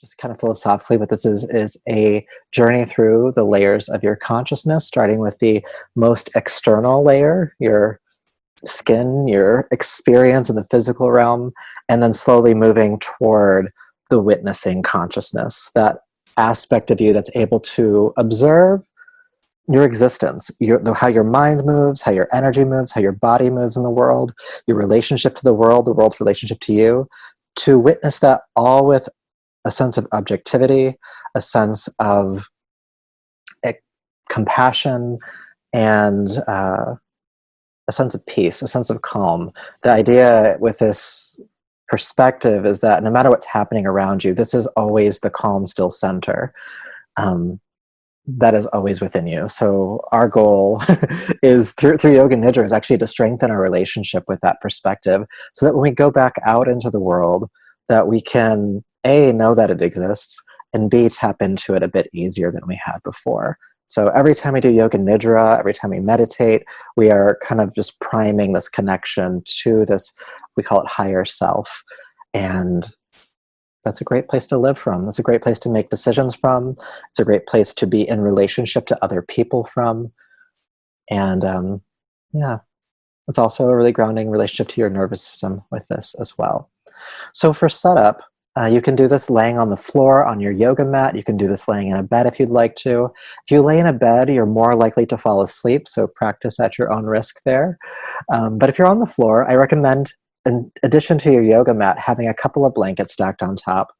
just kind of philosophically what this is a journey through the layers of your consciousness, starting with the most external layer, your skin, your experience in the physical realm, and then slowly moving toward the witnessing consciousness, that aspect of you that's able to observe your existence, how your mind moves, how your energy moves, how your body moves in the world, your relationship to the world's relationship to you, to witness that all with a sense of objectivity, a sense of compassion, and a sense of peace, a sense of calm. The idea with this perspective is that no matter what's happening around you, this is always the calm, still center. That is always within you. So our goal is through Yoga Nidra is actually to strengthen our relationship with that perspective, so that when we go back out into the world, that we can A, know that it exists, and B, tap into it a bit easier than we had before. So every time we do Yoga Nidra, every time we meditate, we are kind of just priming this connection to this, we call it higher self. And that's a great place to live from. That's a great place to make decisions from. It's a great place to be in relationship to other people from. And yeah, it's also a really grounding relationship to your nervous system with this as well. So for setup, you can do this laying on the floor on your yoga mat. You can do this laying in a bed if you'd like to. If you lay in a bed, you're more likely to fall asleep, so practice at your own risk there. But if you're on the floor, I recommend, in addition to your yoga mat, having a couple of blankets stacked on top,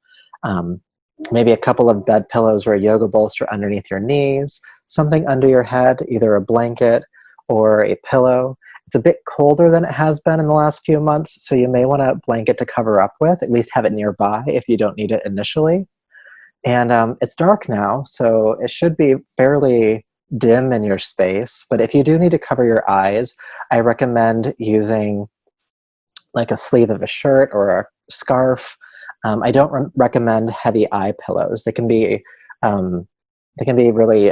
maybe a couple of bed pillows or a yoga bolster underneath your knees, something under your head, either a blanket or a pillow. It's a bit colder than it has been in the last few months, so you may want a blanket to cover up with, at least have it nearby if you don't need it initially. And it's dark now, so it should be fairly dim in your space, but if you do need to cover your eyes, I recommend using like a sleeve of a shirt or a scarf. I don't recommend heavy eye pillows. They can be really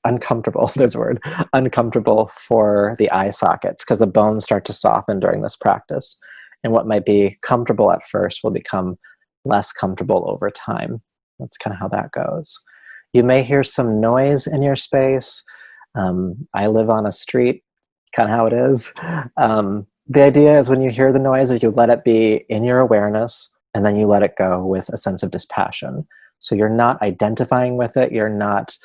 uncomfortable. There's a word, uncomfortable for the eye sockets, because the bones start to soften during this practice, and what might be comfortable at first will become less comfortable over time. That's kind of how that goes. You may hear some noise in your space. I live on a street, kind of how it is. The idea is when you hear the noise is you let it be in your awareness, and then you let it go with a sense of dispassion. So you're not identifying with it. You're not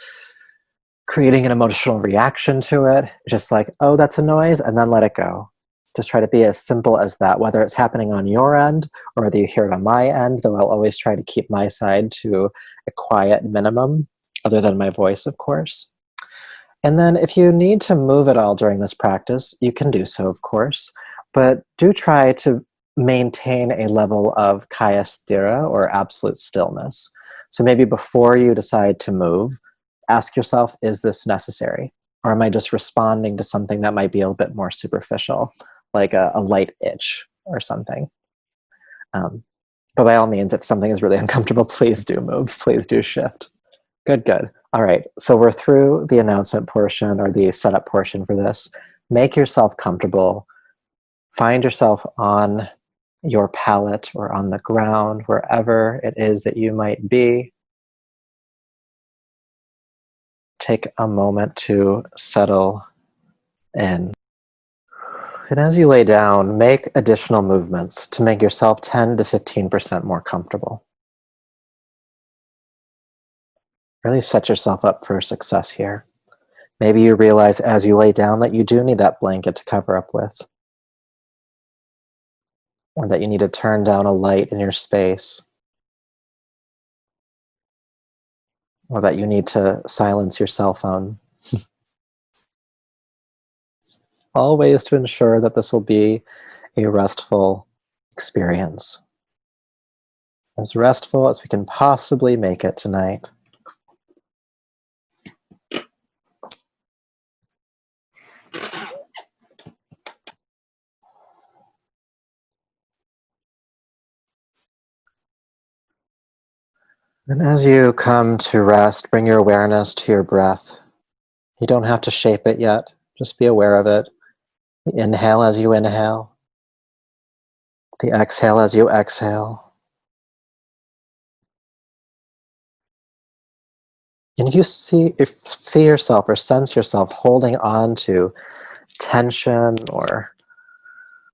creating an emotional reaction to it. Just like, oh, that's a noise, and then let it go. Just try to be as simple as that, whether it's happening on your end or whether you hear it on my end, though I'll always try to keep my side to a quiet minimum, other than my voice, of course. And then if you need to move at all during this practice, you can do so, of course, but do try to maintain a level of kaya sthira, or absolute stillness. So maybe before you decide to move, ask yourself, is this necessary? Or am I just responding to something that might be a little bit more superficial, like a light itch or something? But by all means, if something is really uncomfortable, please do move, please do shift. Good, good. All right, so we're through the announcement portion, or the setup portion for this. Make yourself comfortable. Find yourself on your pallet or on the ground, wherever it is that you might be. Take a moment to settle in. And as you lay down, make additional movements to make yourself 10 to 15% more comfortable. Really set yourself up for success here. Maybe you realize as you lay down that you do need that blanket to cover up with, or that you need to turn down a light in your space, or that you need to silence your cell phone. All ways to ensure that this will be a restful experience. As restful as we can possibly make it tonight. And as you come to rest, bring your awareness to your breath. You don't have to shape it yet. Just be aware of it. The inhale as you inhale. The exhale as you exhale. And you see yourself or sense yourself holding on to tension, or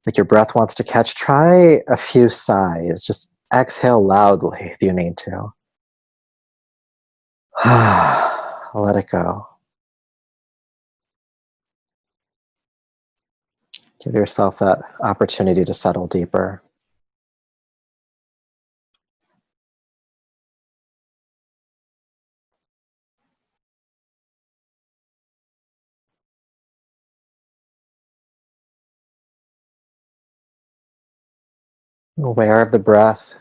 like your breath wants to catch, try a few sighs. Just exhale loudly if you need to. Let it go. Give yourself that opportunity to settle deeper. Aware of the breath,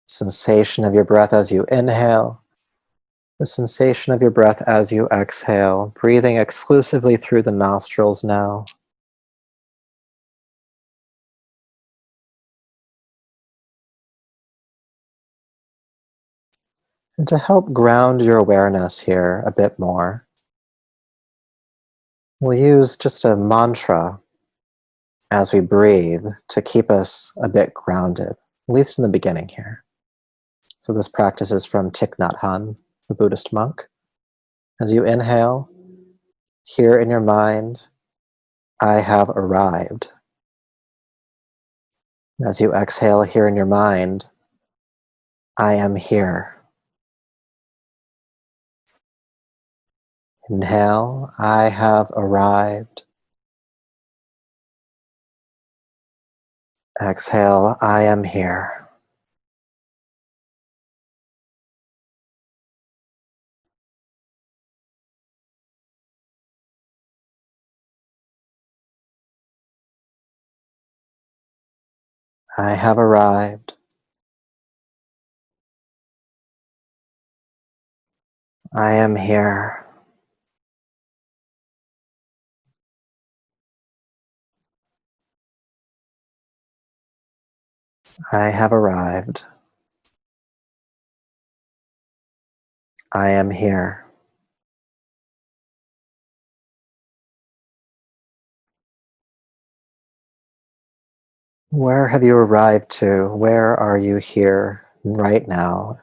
sensation of your breath as you inhale, the sensation of your breath as you exhale, breathing exclusively through the nostrils now. And to help ground your awareness here a bit more, we'll use just a mantra as we breathe to keep us a bit grounded, at least in the beginning here. So this practice is from Thich Nhat Hanh, the Buddhist monk. As you inhale, hear in your mind, I have arrived. As you exhale, hear in your mind, I am here. Inhale, I have arrived. Exhale, I am here. I have arrived. I am here. I have arrived. I am here. Where have you arrived to? Where are you here right now?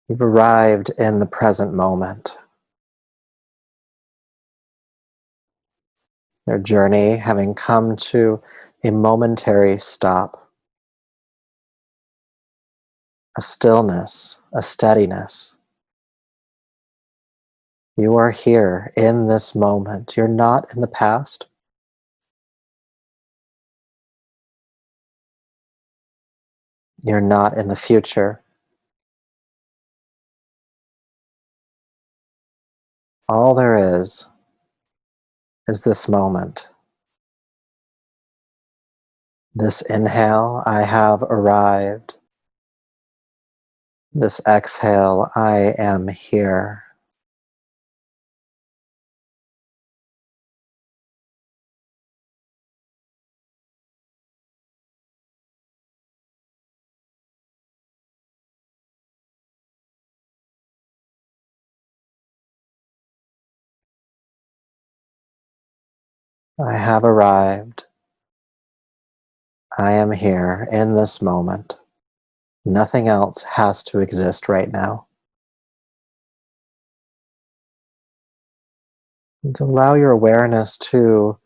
You've arrived in the present moment. Your journey having come to a momentary stop, a stillness, a steadiness. You are here in this moment. You're not in the past. You're not in the future. All there is this moment. This inhale, I have arrived. This exhale, I am here. I have arrived. I am here in this moment. Nothing else has to exist right now. And allow your awareness to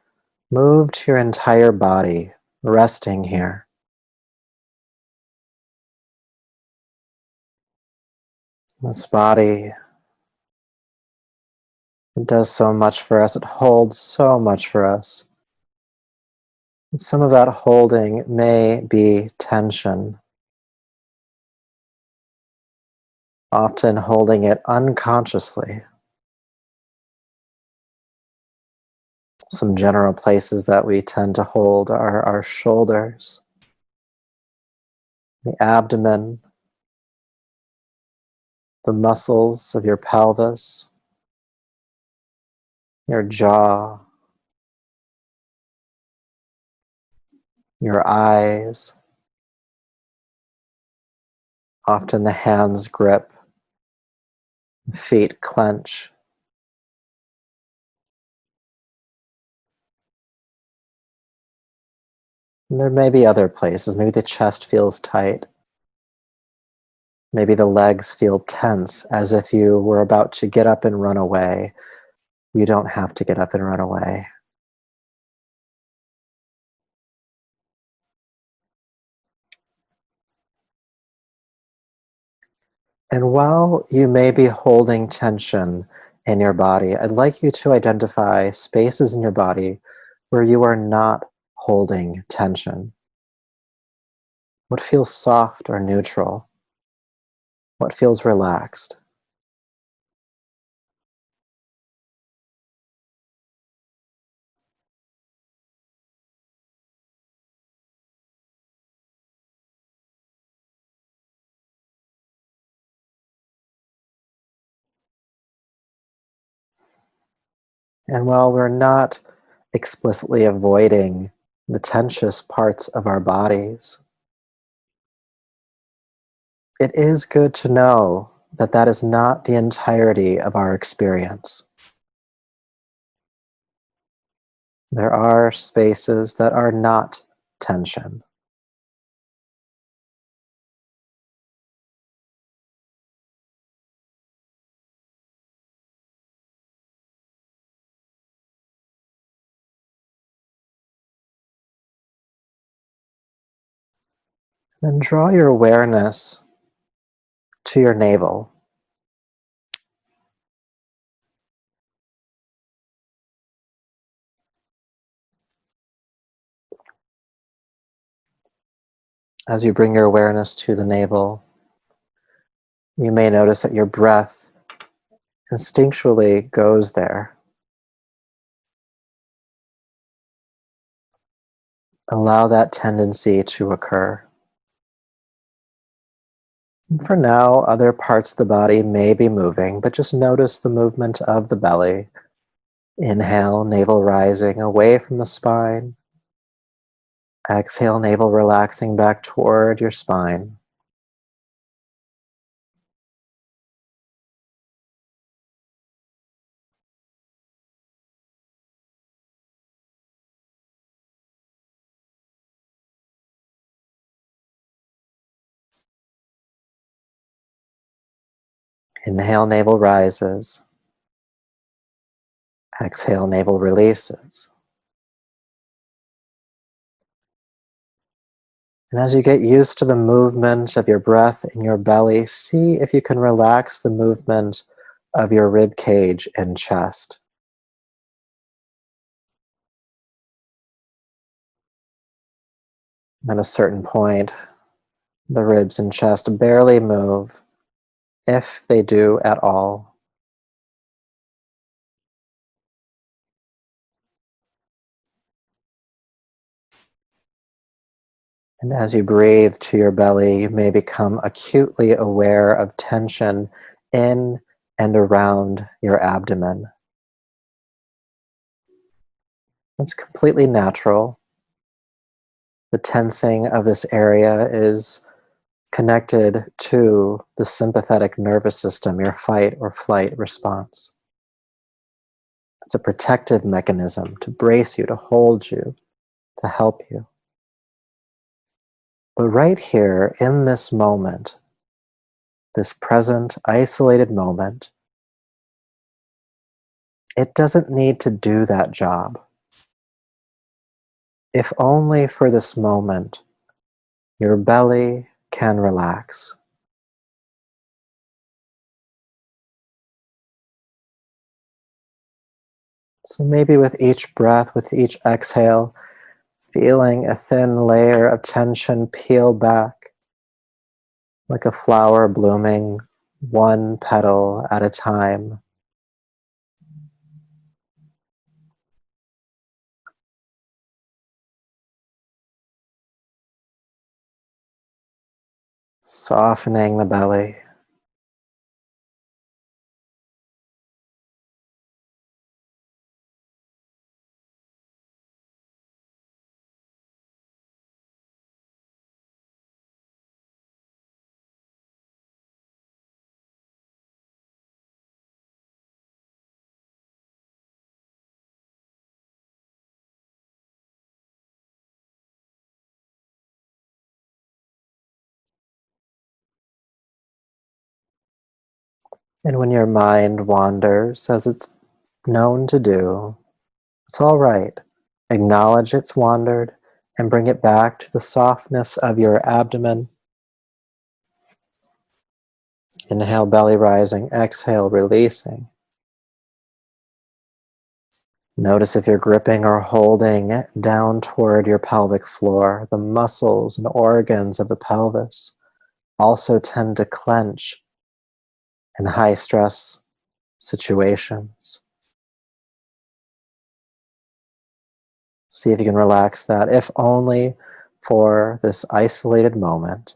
move to your entire body, resting here. This body, it does so much for us. It holds so much for us. And some of that holding may be tension, often holding it unconsciously. Some general places that we tend to hold are our shoulders, the abdomen, the muscles of your pelvis, your jaw, your eyes. Often the hands grip, the feet clench. And there may be other places. Maybe the chest feels tight. Maybe the legs feel tense, as if you were about to get up and run away. You don't have to get up and run away. And while you may be holding tension in your body, I'd like you to identify spaces in your body where you are not holding tension. What feels soft or neutral? What feels relaxed? And while we're not explicitly avoiding the tensious parts of our bodies, it is good to know that that is not the entirety of our experience. There are spaces that are not tension. Then draw your awareness to your navel. As you bring your awareness to the navel, you may notice that your breath instinctually goes there. Allow that tendency to occur. And for now, other parts of the body may be moving, but just notice the movement of the belly. Inhale, navel rising away from the spine. Exhale, navel relaxing back toward your spine. Inhale, navel rises. Exhale, navel releases. And as you get used to the movement of your breath in your belly, see if you can relax the movement of your rib cage and chest. At a certain point, the ribs and chest barely move, if they do at all. And as you breathe to your belly, you may become acutely aware of tension in and around your abdomen. It's completely natural. The tensing of this area is connected to the sympathetic nervous system, your fight or flight response. It's a protective mechanism to brace you, to hold you, to help you. But right here in this moment, this present isolated moment, it doesn't need to do that job. If only for this moment, your belly can relax. So maybe with each breath, with each exhale, feeling a thin layer of tension peel back, like a flower blooming one petal at a time. Softening the belly. And when your mind wanders, as it's known to do, it's all right. Acknowledge it's wandered and bring it back to the softness of your abdomen. Inhale, belly rising. Exhale, releasing. Notice if you're gripping or holding down toward your pelvic floor. The muscles and organs of the pelvis also tend to clench in high stress situations. See if you can relax that, if only for this isolated moment.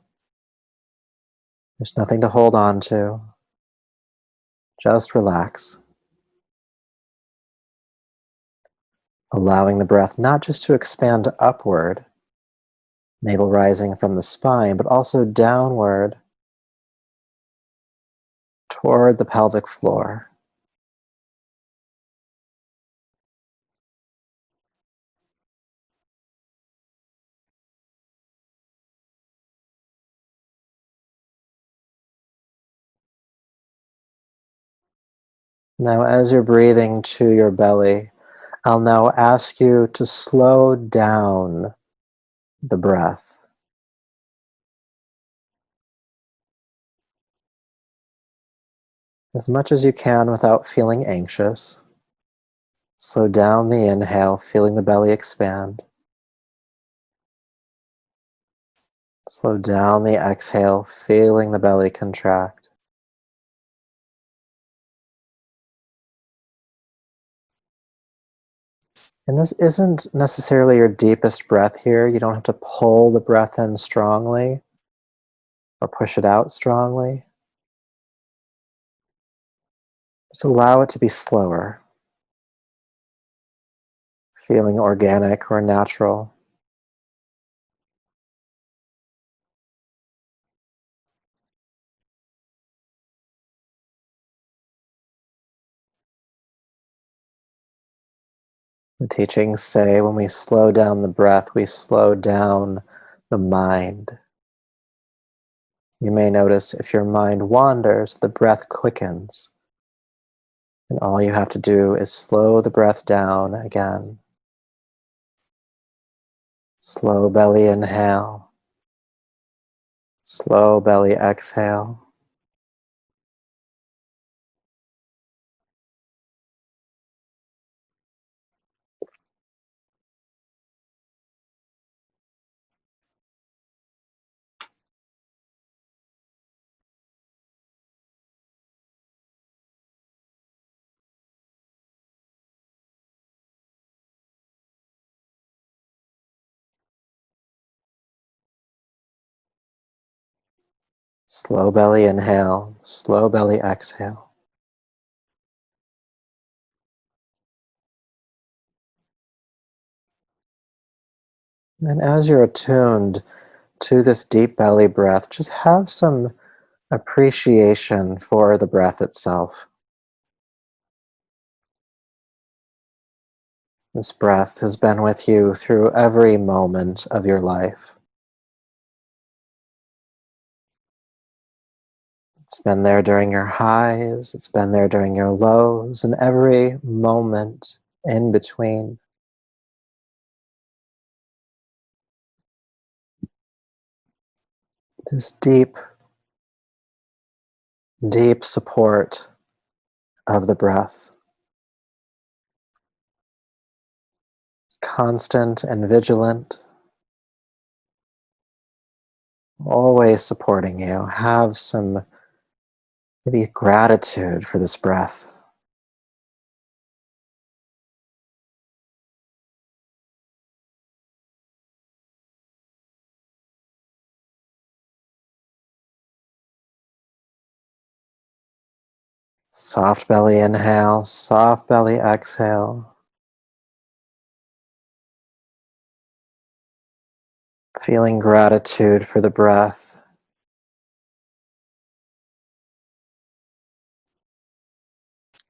There's nothing to hold on to. Just relax. Allowing the breath not just to expand upward, navel rising from the spine, but also downward toward the pelvic floor. Now, as you're breathing to your belly, I'll now ask you to slow down the breath. As much as you can without feeling anxious. Slow down the inhale, feeling the belly expand. Slow down the exhale, feeling the belly contract. And this isn't necessarily your deepest breath here. You don't have to pull the breath in strongly or push it out strongly. Just allow it to be slower, feeling organic or natural. The teachings say when we slow down the breath, we slow down the mind. You may notice if your mind wanders, the breath quickens. And all you have to do is slow the breath down again. Slow belly inhale. Slow belly exhale. Slow belly inhale. Slow belly exhale. And as you're attuned to this deep belly breath, just have some appreciation for the breath itself. This breath has been with you through every moment of your life. It's been there during your highs, it's been there during your lows, and every moment in between. This deep, deep support of the breath. Constant and vigilant. Always supporting you. Have some maybe gratitude for this breath. Soft belly inhale, soft belly exhale. Feeling gratitude for the breath.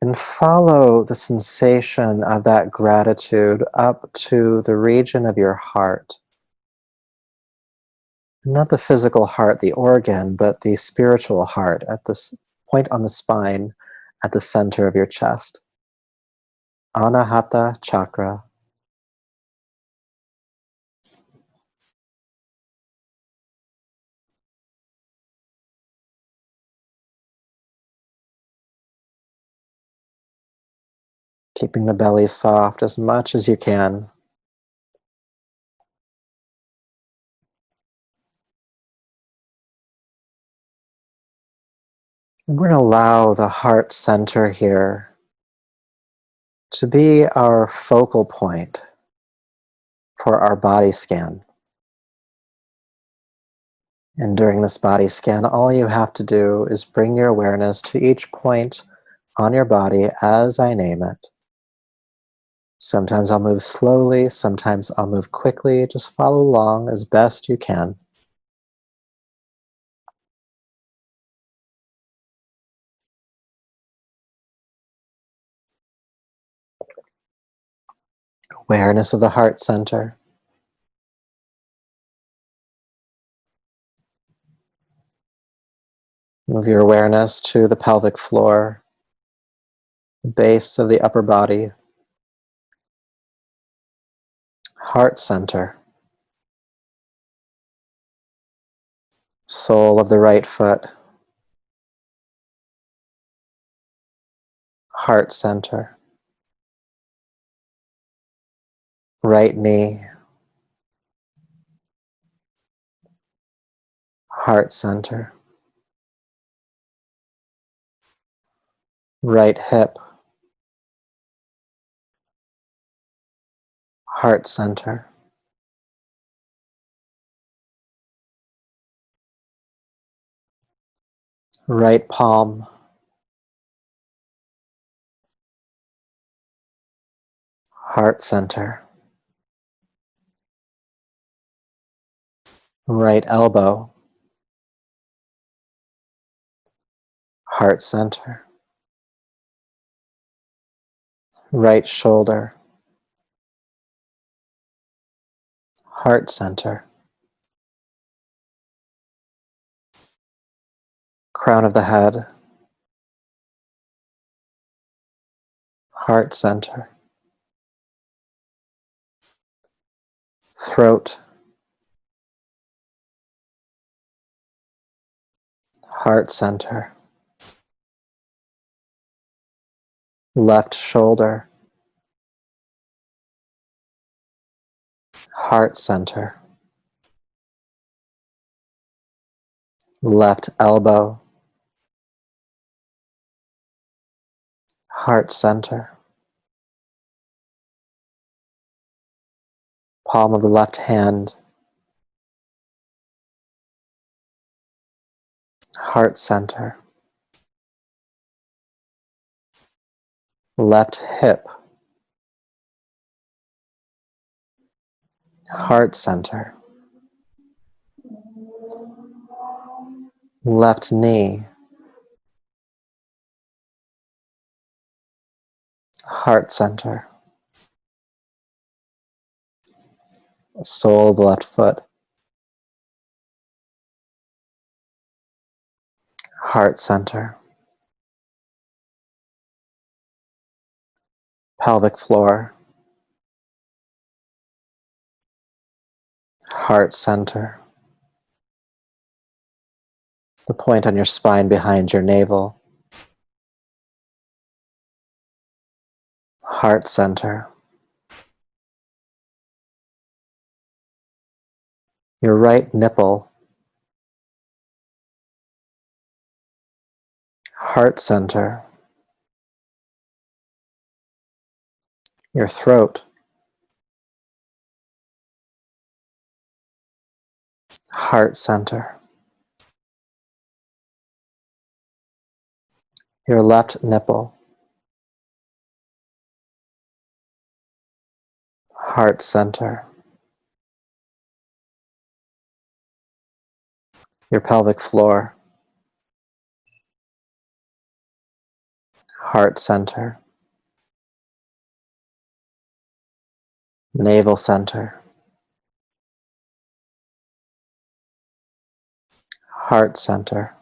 And follow the sensation of that gratitude up to the region of your heart. Not the physical heart, the organ, but the spiritual heart at this point on the spine at the center of your chest. Anahata chakra. Keeping the belly soft as much as you can. And we're going to allow the heart center here to be our focal point for our body scan. And during this body scan, all you have to do is bring your awareness to each point on your body as I name it. Sometimes I'll move slowly, sometimes I'll move quickly. Just follow along as best you can. Awareness of the heart center. Move your awareness to the pelvic floor, the base of the upper body, heart center, sole of the right foot, heart center, right knee, heart center, right hip, heart center, right palm, heart center, right elbow, heart center, right shoulder, heart center, crown of the head, heart center, throat, heart center, left shoulder, heart center, left elbow, heart center, palm of the left hand, heart center, left hip, heart center, left knee, heart center, sole of the left foot, heart center, pelvic floor, heart center, the point on your spine behind your navel, heart center, your right nipple, heart center, your throat, heart center, your left nipple, heart center, your pelvic floor, heart center, navel center, heart center,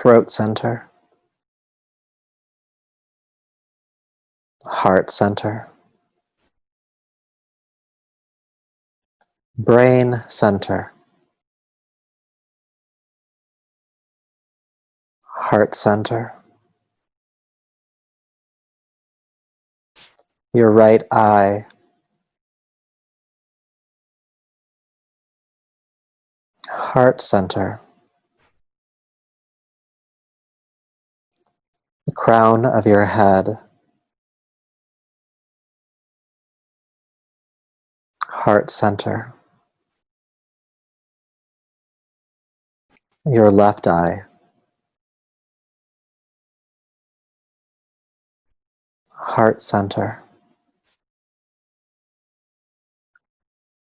throat center, heart center, brain center, heart center, your right eye, heart center, the crown of your head, heart center, your left eye, heart center,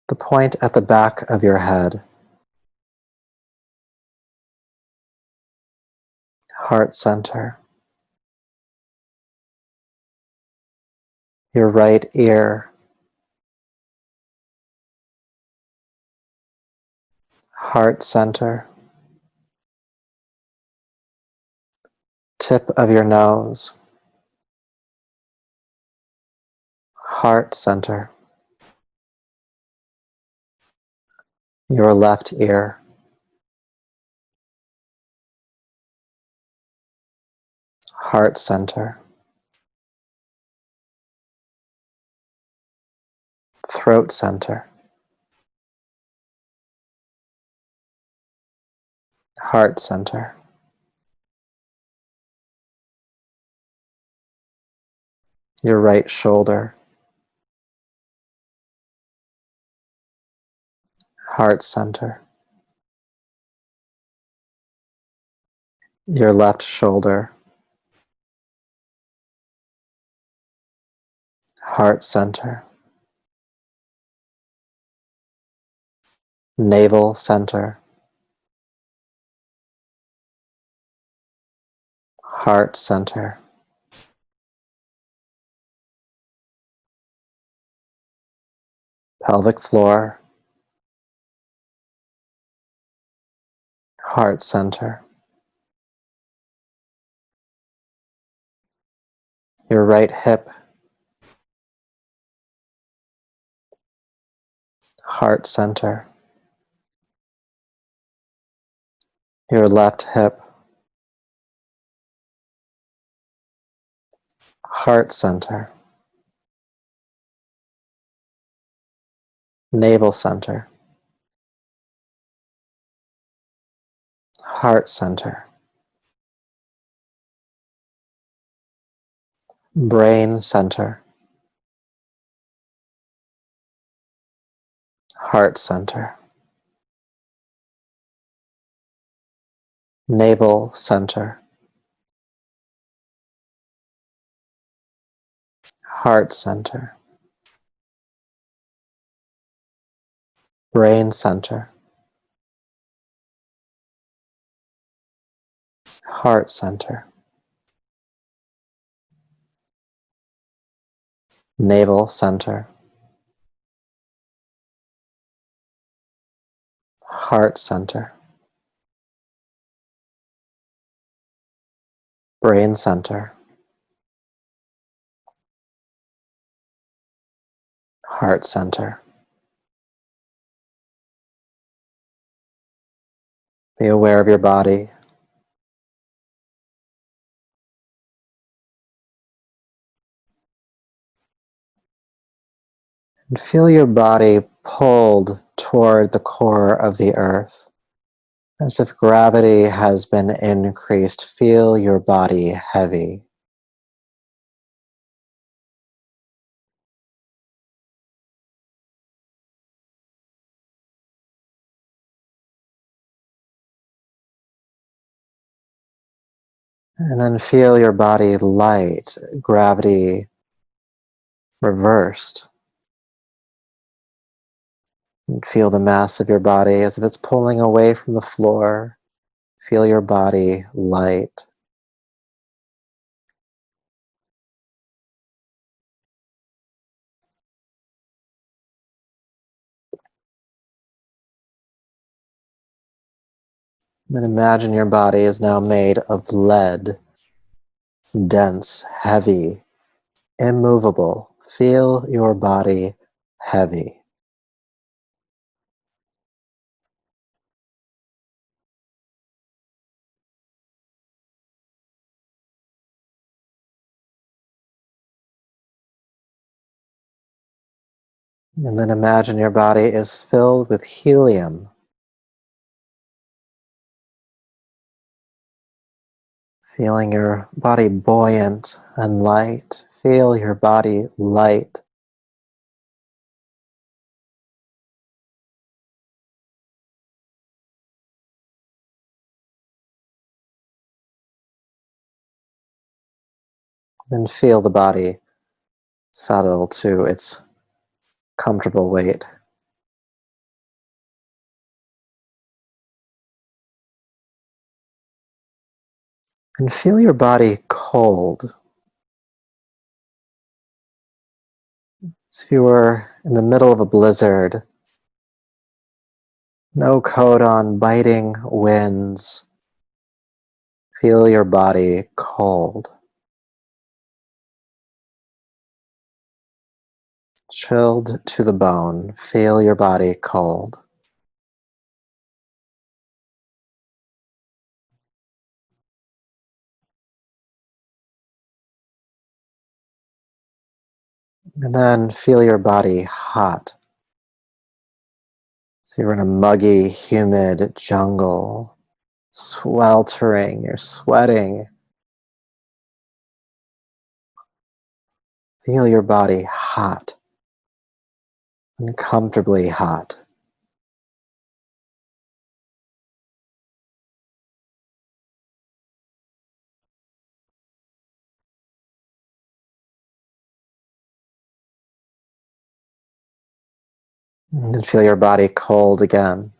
the point at the back of your head, heart center, your right ear, heart center, tip of your nose, heart center, your left ear, heart center, throat center, heart center, your right shoulder, heart center, your left shoulder, heart center, navel center, heart center, pelvic floor, heart center, your right hip, heart center, your left hip, heart center, navel center, heart center, brain center, heart center, navel center, heart center, brain center, heart center, navel center, heart center, brain center, heart center. Be aware of your body. And feel your body pulled toward the core of the earth. As if gravity has been increased, feel your body heavy. And then feel your body light, gravity reversed. And feel the mass of your body as if it's pulling away from the floor. Feel your body light. Then imagine your body is now made of lead, dense, heavy, immovable. Feel your body heavy. And then imagine your body is filled with helium. Feeling your body buoyant and light. Feel your body light. Then feel the body settle to its comfortable weight. And feel your body cold. As if you were in the middle of a blizzard. No coat on, biting winds. Feel your body cold. Chilled to the bone. Feel your body cold. And then feel your body hot. So you're in a muggy, humid jungle, sweltering, you're sweating. Feel your body hot, uncomfortably hot. And then feel your body cold again.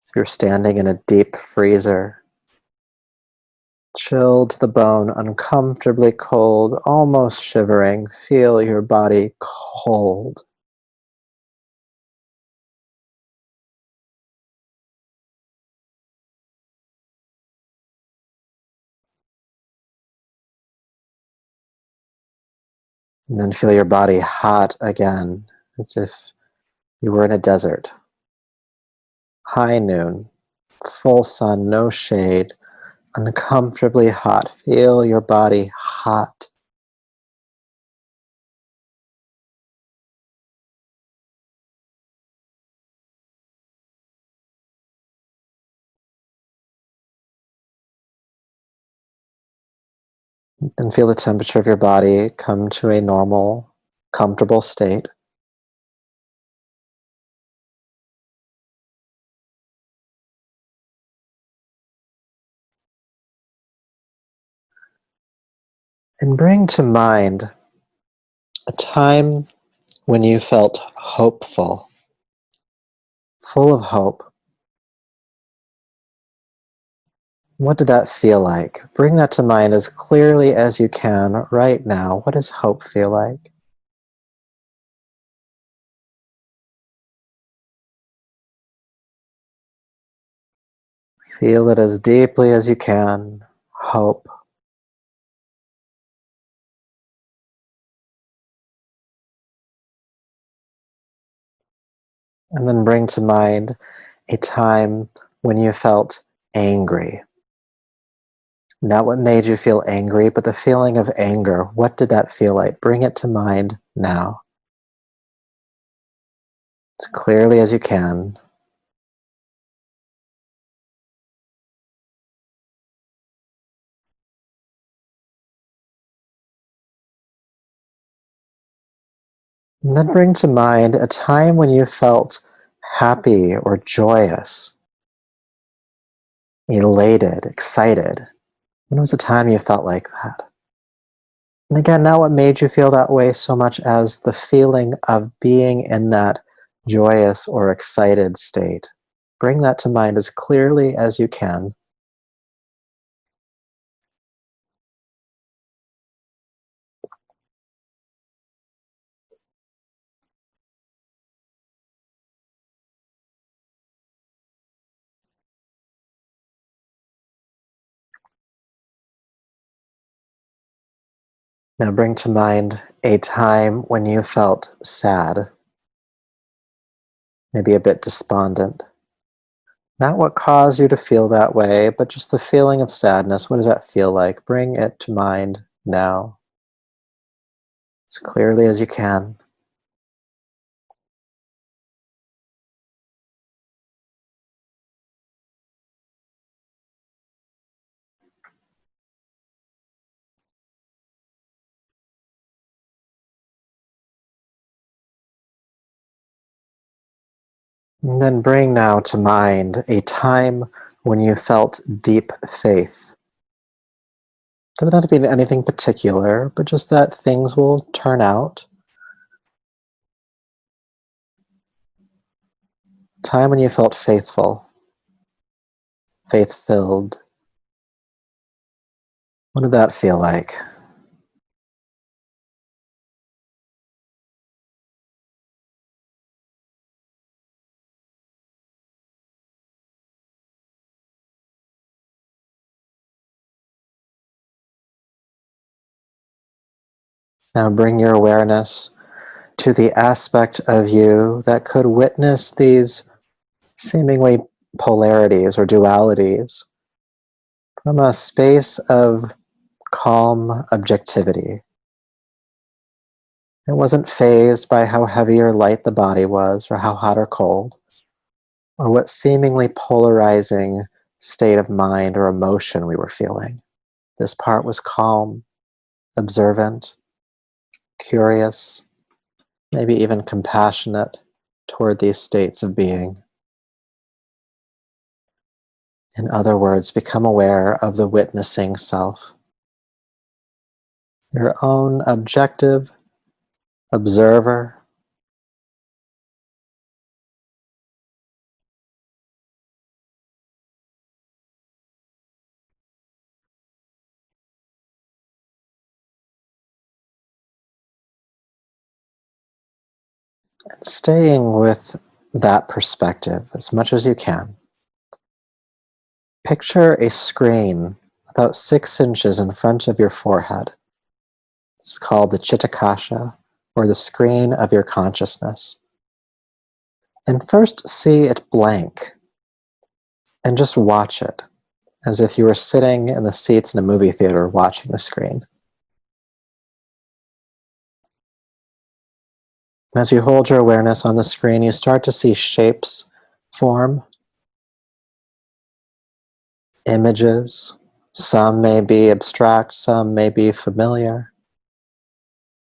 So you're standing in a deep freezer, chilled to the bone, uncomfortably cold, almost shivering. Feel your body cold. And then feel your body hot again, as if you were in a desert. High noon, full sun, no shade, uncomfortably hot. Feel your body hot. And feel the temperature of your body come to a normal, comfortable state. And bring to mind a time when you felt hopeful, full of hope. What did that feel like? Bring that to mind as clearly as you can right now. What does hope feel like? Feel it as deeply as you can. Hope. And then bring to mind a time when you felt angry. Not what made you feel angry, but the feeling of anger. What did that feel like? Bring it to mind now, as clearly as you can. And then bring to mind a time when you felt happy or joyous, elated, excited. When was the time you felt like that? And again, not what made you feel that way so much as the feeling of being in that joyous or excited state. Bring that to mind as clearly as you can. Now bring to mind a time when you felt sad, maybe a bit despondent. Not what caused you to feel that way, but just the feeling of sadness. What does that feel like? Bring it to mind now, as clearly as you can. And then bring now to mind a time when you felt deep faith. Doesn't have to be anything particular, but just that things will turn out. Time when you felt faithful, faith-filled. What did that feel like? Now bring your awareness to the aspect of you that could witness these seemingly polarities or dualities from a space of calm objectivity. It wasn't fazed by how heavy or light the body was, or how hot or cold, or what seemingly polarizing state of mind or emotion we were feeling. This part was calm, observant, curious, maybe even compassionate toward these states of being. In other words, become aware of the witnessing self, your own objective observer, and staying with that perspective as much as you can. Picture a screen about 6 inches in front of your forehead. It's called the Chittakasha, or the screen of your consciousness. And first see it blank, and just watch it, as if you were sitting in the seats in a movie theater watching the screen. And as you hold your awareness on the screen, you start to see shapes form, images. Some may be abstract, some may be familiar.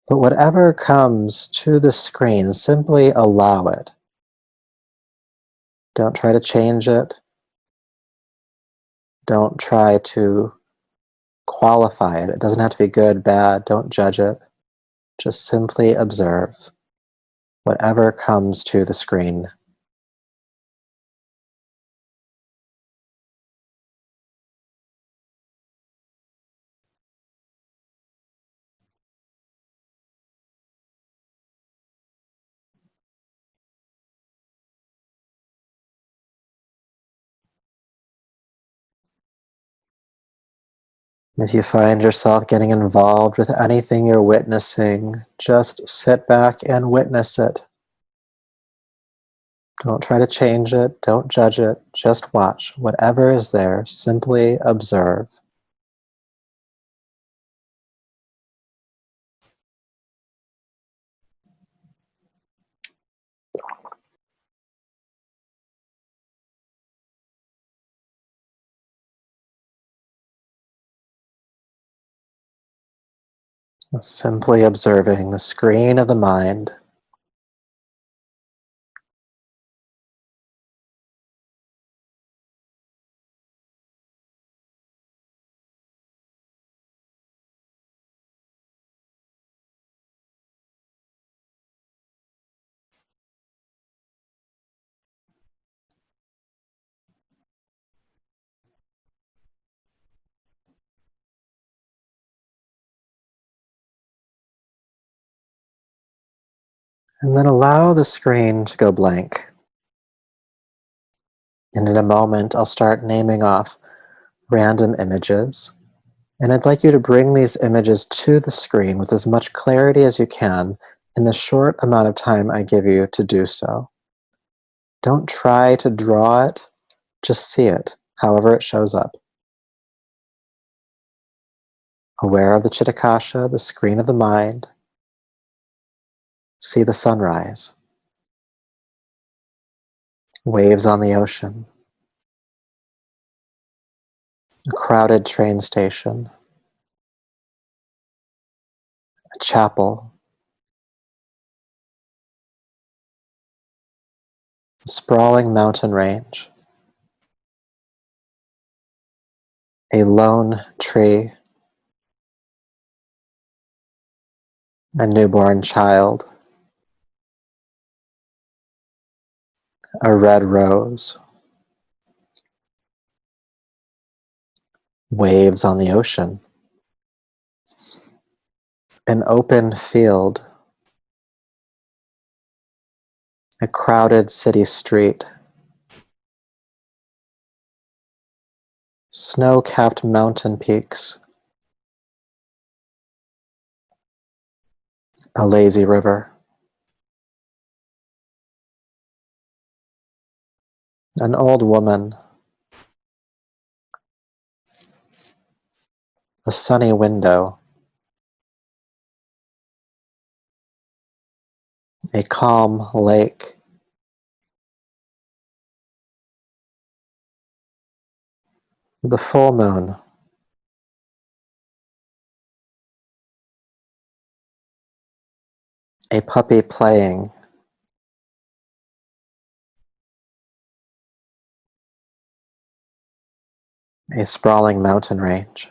But whatever comes to the screen, simply allow it. Don't try to change it. Don't try to qualify it. It doesn't have to be good, bad. Don't judge it. Just simply observe whatever comes to the screen. If you find yourself getting involved with anything you're witnessing, just sit back and witness it. Don't try to change it. Don't judge it. Just watch. Whatever is there, simply observe. Simply observing the screen of the mind. And then allow the screen to go blank. And in a moment, I'll start naming off random images. And I'd like you to bring these images to the screen with as much clarity as you can in the short amount of time I give you to do so. Don't try to draw it, just see it, however it shows up. Aware of the Chitakasha, the screen of the mind, see the sunrise, waves on the ocean, a crowded train station, a chapel, a sprawling mountain range, a lone tree, a newborn child, a red rose, waves on the ocean, an open field, a crowded city street, snow-capped mountain peaks, a lazy river, an old woman, a sunny window, a calm lake, the full moon, a puppy playing, a sprawling mountain range,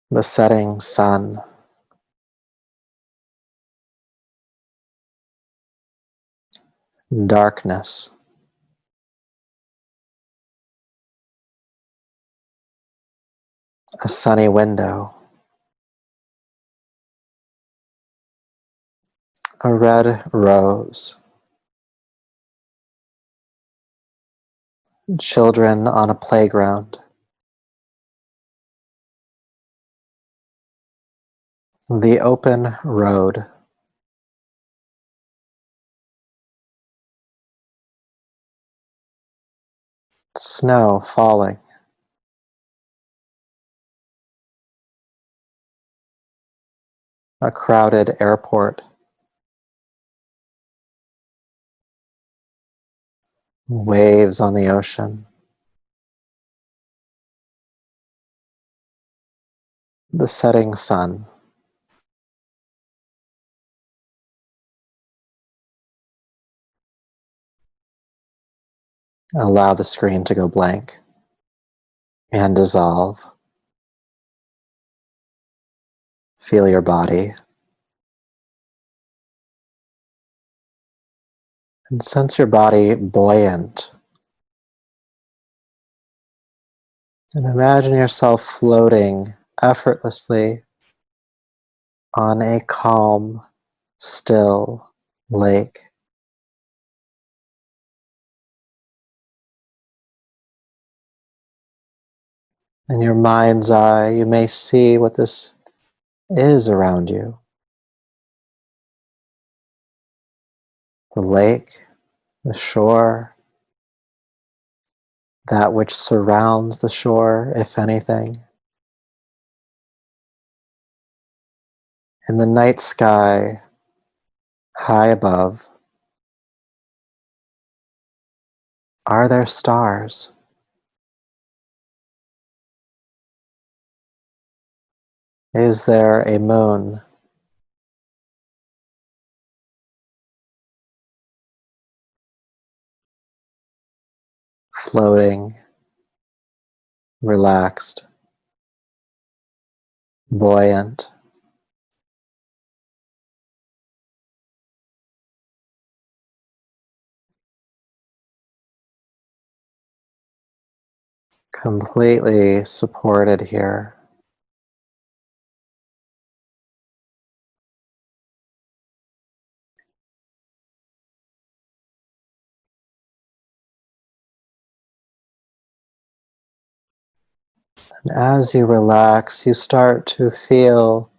the setting sun, darkness, a sunny window, a red rose, children on a playground, the open road, snow falling, a crowded airport, waves on the ocean, the setting sun, allow the screen to go blank and dissolve. Feel your body and sense your body buoyant. And imagine yourself floating effortlessly on a calm, still lake. In your mind's eye, you may see what this is around you. The lake, the shore, that which surrounds the shore, if anything. In the night sky, high above, are there stars? Is there a moon? Floating, relaxed, buoyant. Completely supported here. And as you relax, you start to feel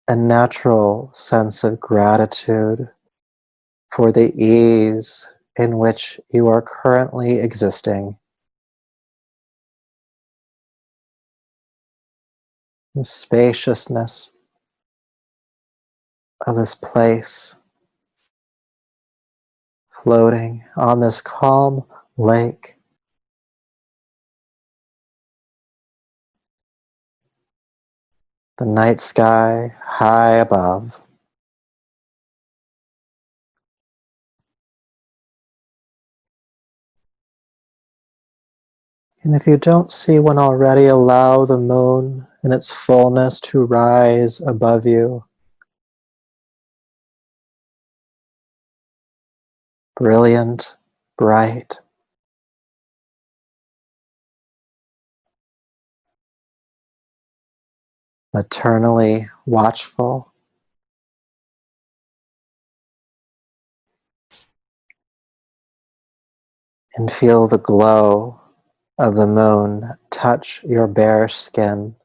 a natural sense of gratitude for the ease in which you are currently existing, the spaciousness of this place, floating on this calm lake. The night sky high above. And if you don't see one already, allow the moon in its fullness to rise above you. Brilliant, bright, eternally watchful. And feel the glow of the moon touch your bare skin,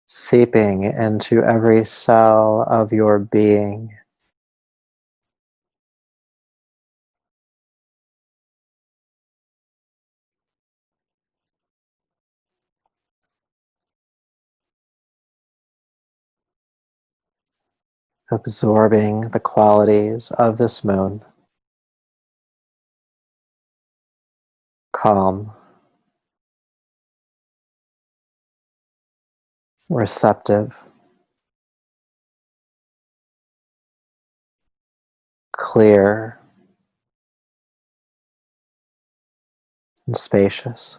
seeping into every cell of your being. Absorbing the qualities of this moon. Calm, receptive, clear, and spacious.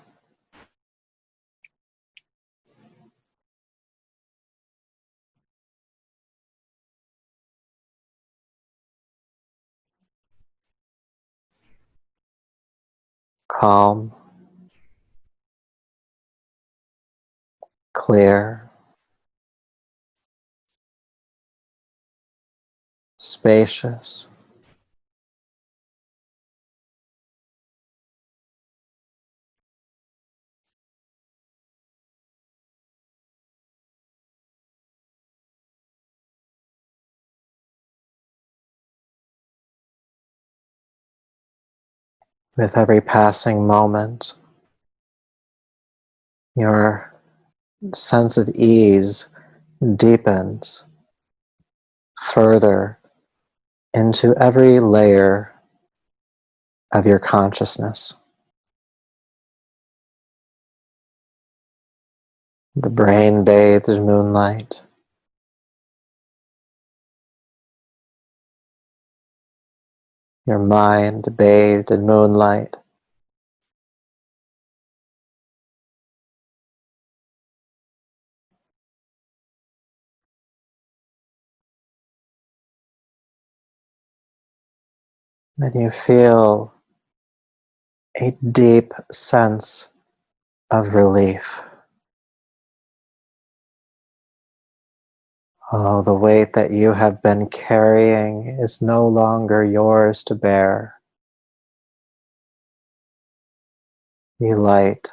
Calm, clear, spacious, with every passing moment. Your sense of ease deepens further into every layer of your consciousness. The brain bathed in moonlight, your mind bathed in moonlight, and you feel a deep sense of relief. Oh, the weight that you have been carrying is no longer yours to bear. Be light,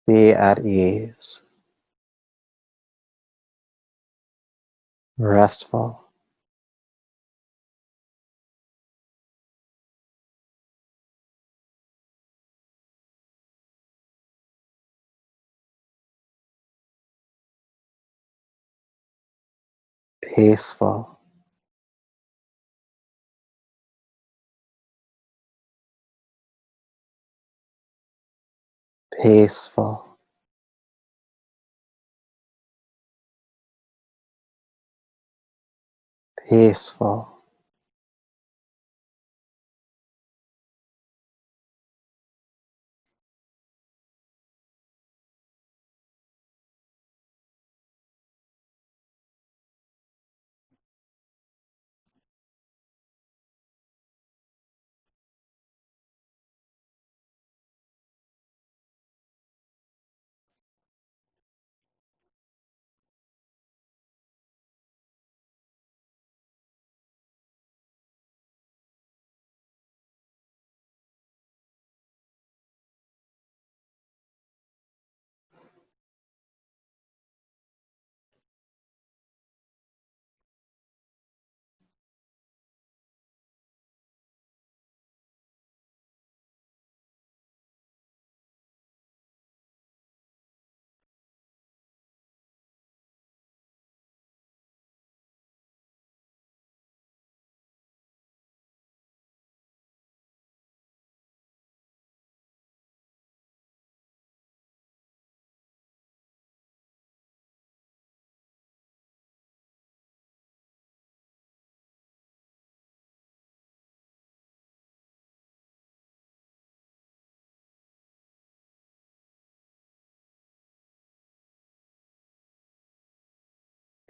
be at ease, restful, peaceful, peaceful, peaceful.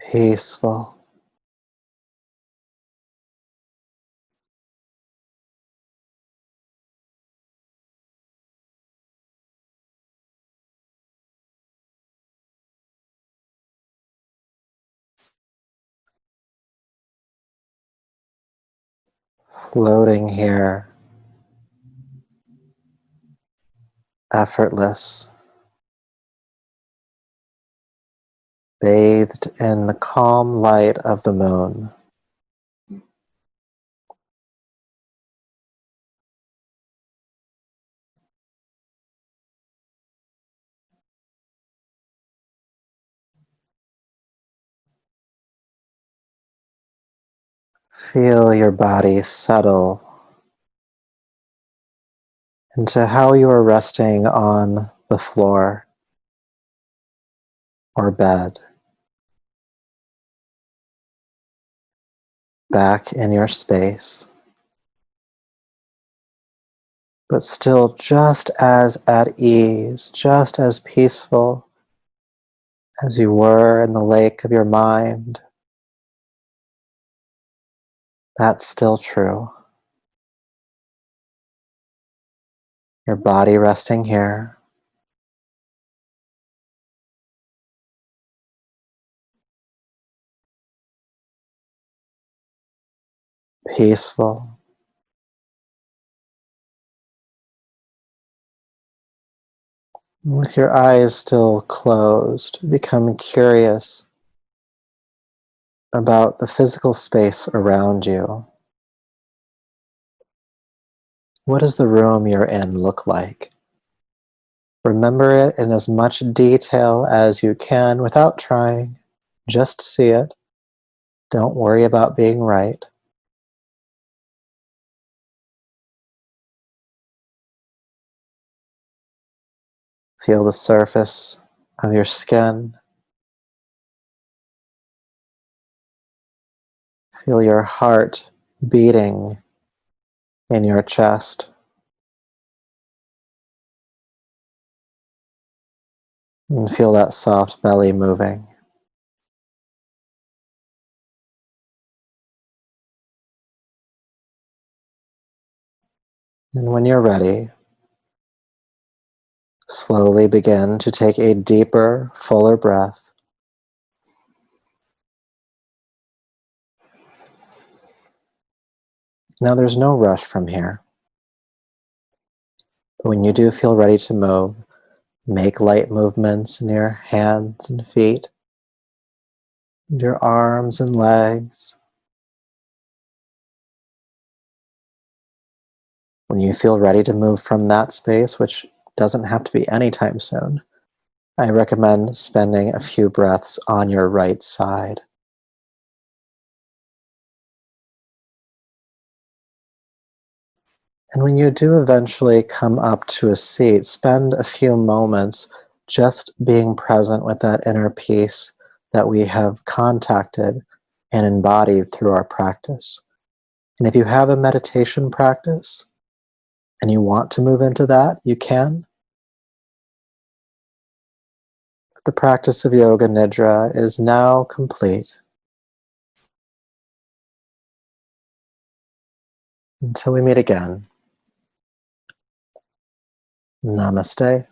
peaceful. Floating here, effortless, bathed in the calm light of the moon. Feel your body settle into how you are resting on the floor or bed, back in your space, but still just as at ease, just as peaceful as you were in the lake of your mind. That's still true. Your body resting here, peaceful. With your eyes still closed, become curious about the physical space around you. What does the room you're in look like? Remember it in as much detail as you can without trying. Just see it. Don't worry about being right. Feel the surface of your skin. Feel your heart beating in your chest. And feel that soft belly moving. And when you're ready, slowly begin to take a deeper, fuller breath. Now there's no rush from here. But when you do feel ready to move, make light movements in your hands and feet, and your arms and legs. When you feel ready to move from that space, which doesn't have to be anytime soon, I recommend spending a few breaths on your right side. And when you do eventually come up to a seat, spend a few moments just being present with that inner peace that we have contacted and embodied through our practice. And if you have a meditation practice and you want to move into that, you can. The practice of yoga nidra is now complete. Until we meet again, namaste.